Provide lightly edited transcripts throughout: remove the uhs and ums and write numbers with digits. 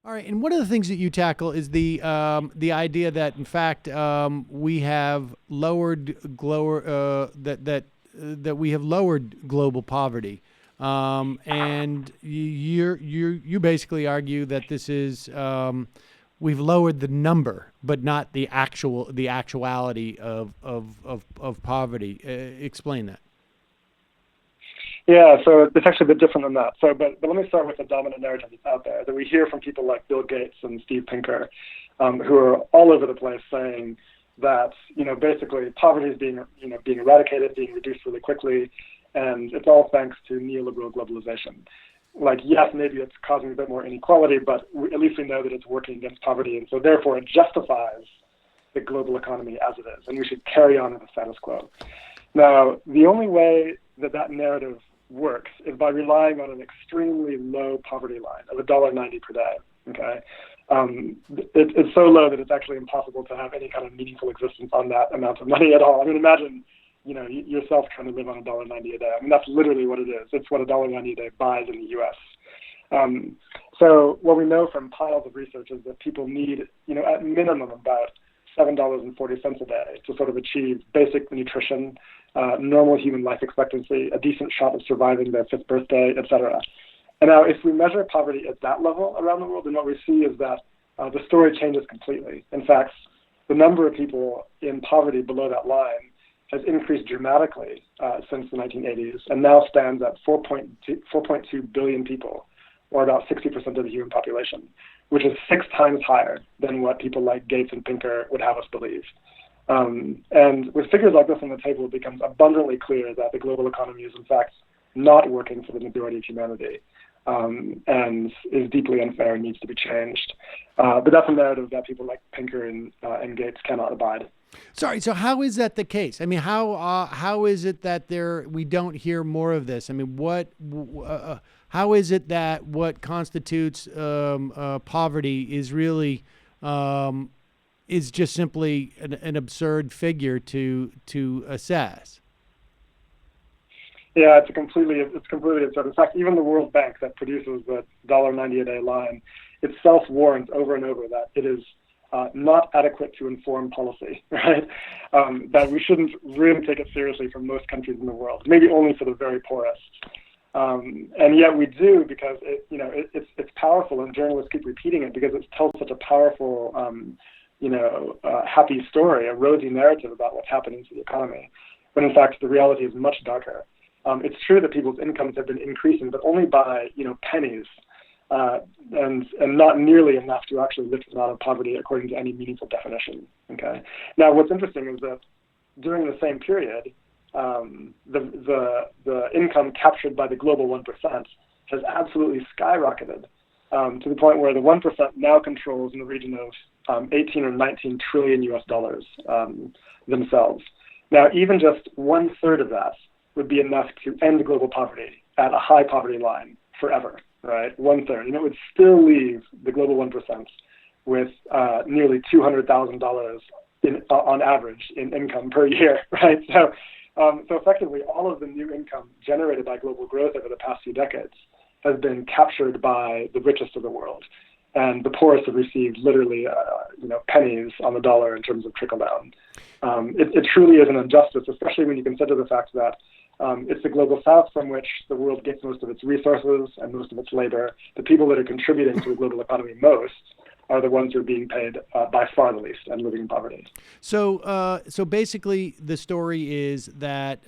All right, and one of the things that you tackle is the idea that, in fact, we have that we have lowered global poverty, and you basically argue that this is we've lowered the number, but not the actuality of poverty. Explain that. Yeah, so it's actually a bit different than that. But let me start with the dominant narrative that's out there that we hear from people like Bill Gates and Steve Pinker, who are all over the place saying that basically poverty is being eradicated, being reduced really quickly, and it's all thanks to neoliberal globalization. Like, yes, maybe it's causing a bit more inequality, but at least we know that it's working against poverty, and so therefore it justifies the global economy as it is, and we should carry on in the status quo. Now, the only way that narrative works is by relying on an extremely low poverty line of $1.90 per day. Okay, it's so low that it's actually impossible to have any kind of meaningful existence on that amount of money at all. I mean, imagine yourself trying to live on $1.90 a day. I mean, that's literally what it is. It's what $1.90 a day buys in the U.S. So what we know from piles of research is that people need, at minimum about $7.40 a day to sort of achieve basic nutrition, normal human life expectancy, a decent shot of surviving their fifth birthday, etc. And now, if we measure poverty at that level around the world, then what we see is that the story changes completely. In fact, the number of people in poverty below that line has increased dramatically since the 1980s and now stands at 4.2 billion people, or about 60% of the human population, which is 6 times higher than what people like Gates and Pinker would have us believe. And with figures like this on the table, it becomes abundantly clear that the global economy is, in fact, not working for the majority of humanity, and is deeply unfair and needs to be changed. But that's a narrative that people like Pinker and Gates cannot abide. Sorry. So how is that the case? I mean, how is it that we don't hear more of this? I mean, how is it that what constitutes poverty is really is just simply an absurd figure to assess? Yeah, it's completely absurd. In fact, even the World Bank that produces the $1.90 a day line itself warns over and over that it is not adequate to inform policy, right? That we shouldn't really take it seriously for most countries in the world, maybe only for the very poorest. And yet we do, because it's powerful, and journalists keep repeating it because it tells such a powerful, happy story, a rosy narrative about what's happening to the economy. When in fact the reality is much darker. It's true that people's incomes have been increasing, but only by pennies, and not nearly enough to actually lift them out of poverty according to any meaningful definition. Okay. Now, what's interesting is that during the same period, the income captured by the global 1% has absolutely skyrocketed to the point where the 1% now controls in the region of 18 or 19 trillion US dollars themselves. Now, even just 1/3 of that would be enough to end global poverty at a high poverty line forever, right? 1/3. And it would still leave the global 1% with nearly $200,000 on average in income per year, right? So effectively, all of the new income generated by global growth over the past few decades has been captured by the richest of the world. And the poorest have received literally, pennies on the dollar in terms of trickle down. It truly is an injustice, especially when you consider the fact that it's the global south from which the world gets most of its resources and most of its labor. The people that are contributing to the global economy most are the ones who are being paid by far the least and living in poverty. So basically, the story is that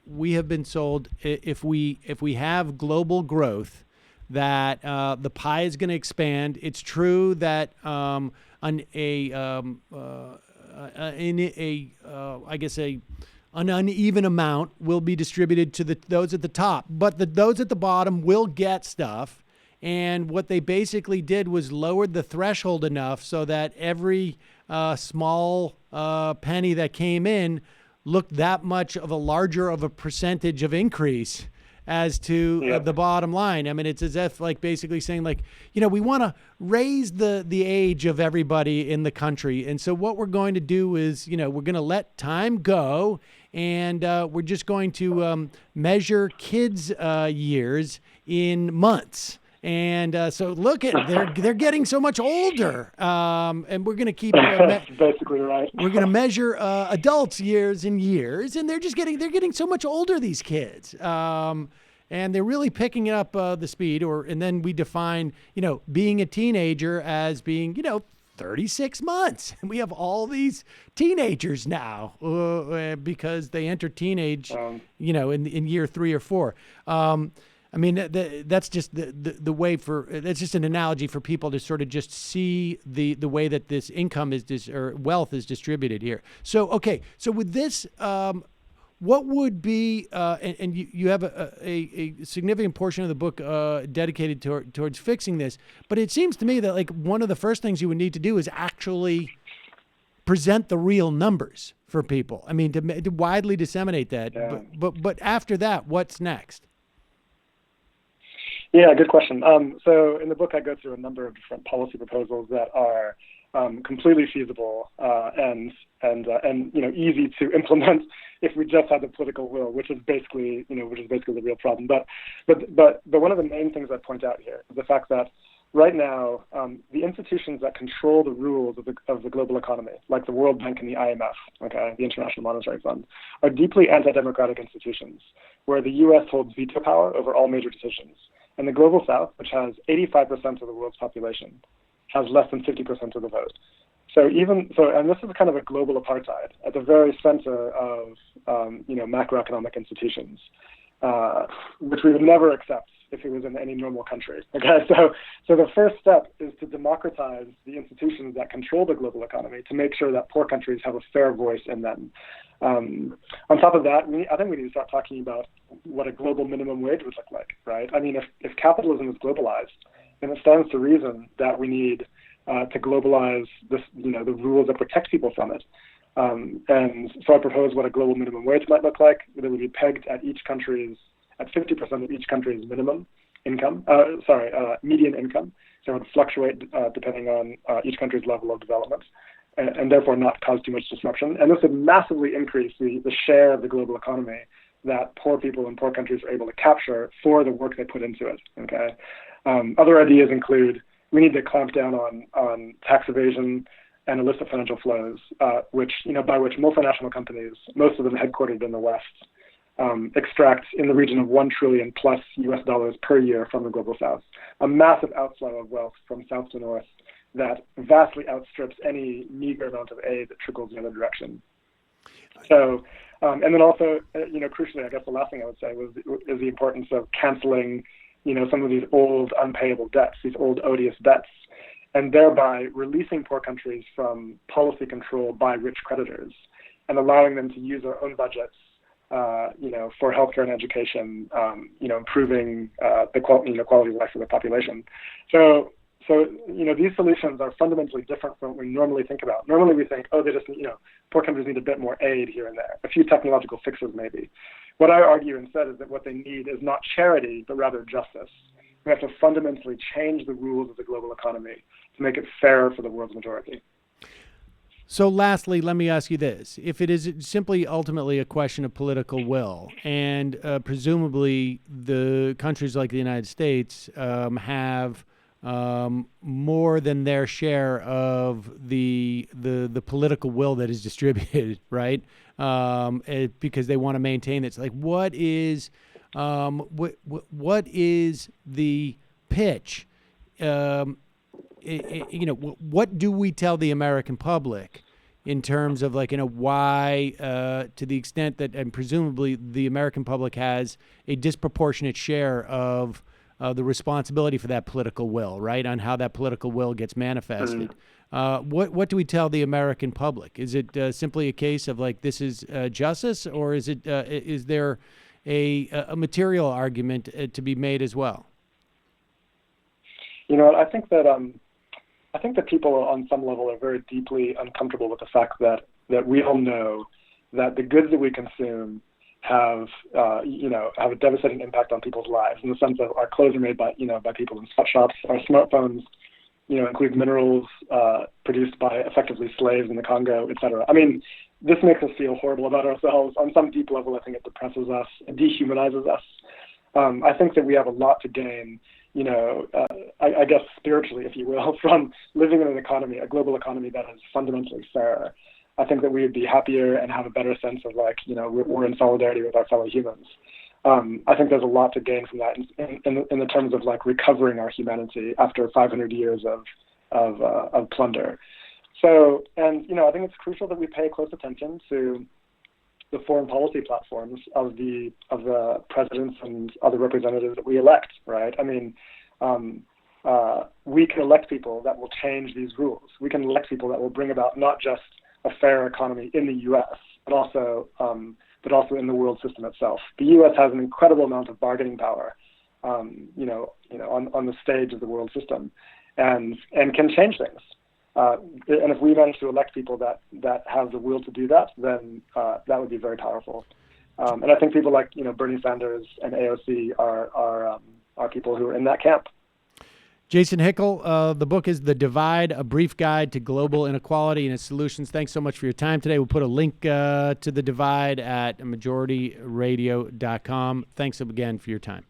we have been sold, if we have global growth, that the pie is going to expand. It's true that an uneven amount will be distributed to those at the top, but those at the bottom will get stuff. And what they basically did was lowered the threshold enough so that every small penny that came in looked that much of a larger of a percentage of increase as to the bottom line. I mean, it's as if basically saying we want to raise the age of everybody in the country. And so what we're going to do is, we're going to let time go, and we're just going to measure kids' years in months. And so look at they're getting so much older, and we're going to keep That's basically right. we're going to measure adults years and years, and they're getting so much older, these kids, and they're really picking up the speed. And then we define being a teenager as being 36 months, and we have all these teenagers now because they enter teenage in year 3 or 4. I mean, that's just the way that's just an analogy for people to sort of just see the way that this income or wealth is distributed here. So, okay. So with this, what would be, and you have a significant portion of the book dedicated towards fixing this, but it seems to me that like one of the first things you would need to do is actually present the real numbers for people. I mean, to widely disseminate that. Yeah. But after that, what's next? Yeah, good question. So in the book, I go through a number of different policy proposals that are completely feasible and easy to implement if we just had the political will, which is basically the real problem. But one of the main things I point out here is the fact that right now the institutions that control the rules of the global economy, like the World Bank and the IMF, the International Monetary Fund, are deeply anti-democratic institutions where the U.S. holds veto power over all major decisions. And the Global South, which has 85% of the world's population, has less than 50% of the vote. And this is kind of a global apartheid at the very center of, macroeconomic institutions, which we would never accept if it was in any normal country. Okay, so the first step is to democratize the institutions that control the global economy to make sure that poor countries have a fair voice in them. On top of that, I think we need to start talking about what a global minimum wage would look like, right? I mean, if capitalism is globalized, then it stands to reason that we need to globalize this, the rules that protect people from it. And so I propose what a global minimum wage might look like. That would be pegged at 50% of each country's minimum income, median income. So it would fluctuate depending on each country's level of development, and therefore not cause too much disruption. And this would massively increase the share of the global economy that poor people in poor countries are able to capture for the work they put into it. Okay. Other ideas include we need to clamp down on tax evasion and illicit financial flows, by which multinational companies, most of them headquartered in the West, extract in the region of $1 trillion plus US dollars per year from the Global South, a massive outflow of wealth from south to north that vastly outstrips any meager amount of aid that trickles the other direction. So, and then also, crucially, I guess the last thing I would say is the importance of canceling, some of these old unpayable debts, these old odious debts, and thereby releasing poor countries from policy control by rich creditors and allowing them to use their own budgets, for healthcare and education, improving the quality of life of the population. So these solutions are fundamentally different from what we normally think about. Normally we think, they just, poor countries need a bit more aid here and there, a few technological fixes maybe. What I argue instead is that what they need is not charity, but rather justice. We have to fundamentally change the rules of the global economy to make it fair for the world's majority. So lastly, let me ask you this. If it is simply ultimately a question of political will, and presumably the countries like the United States have more than their share of the political will that is distributed, right? Because they want to maintain this. Like, what is the pitch? What do we tell the American public in terms of why, to the extent that, and presumably the American public has a disproportionate share of the responsibility for that political will, right? On how that political will gets manifested. What do we tell the American public? Is it simply a case of this is justice, or is there a material argument to be made as well? I think that people on some level are very deeply uncomfortable with the fact that we all know that the goods that we consume have a devastating impact on people's lives, in the sense of our clothes are made by people in sweatshops, our smartphones, include minerals produced by effectively slaves in the Congo, et cetera. I mean, this makes us feel horrible about ourselves. On some deep level, I think it depresses us, it dehumanizes us. I think that we have a lot to gain I guess spiritually, if you will, from living in an economy, a global economy that is fundamentally fair. I think that we would be happier and have a better sense of we're in solidarity with our fellow humans. I think there's a lot to gain from that in the terms of recovering our humanity after 500 years of plunder. So, and I think it's crucial that we pay close attention to the foreign policy platforms of the presidents and other representatives that we elect, right? I mean, we can elect people that will change these rules. We can elect people that will bring about not just a fair economy in the U.S., but also in the world system itself. The U.S. has an incredible amount of bargaining power, on the stage of the world system, and can change things. And if we manage to elect people that have the will to do that, then that would be very powerful. And I think people like Bernie Sanders and AOC are people who are in that camp. Jason Hickel, the book is The Divide, A Brief Guide to Global Inequality and Its Solutions. Thanks so much for your time today. We'll put a link to The Divide at majorityradio.com. Thanks again for your time.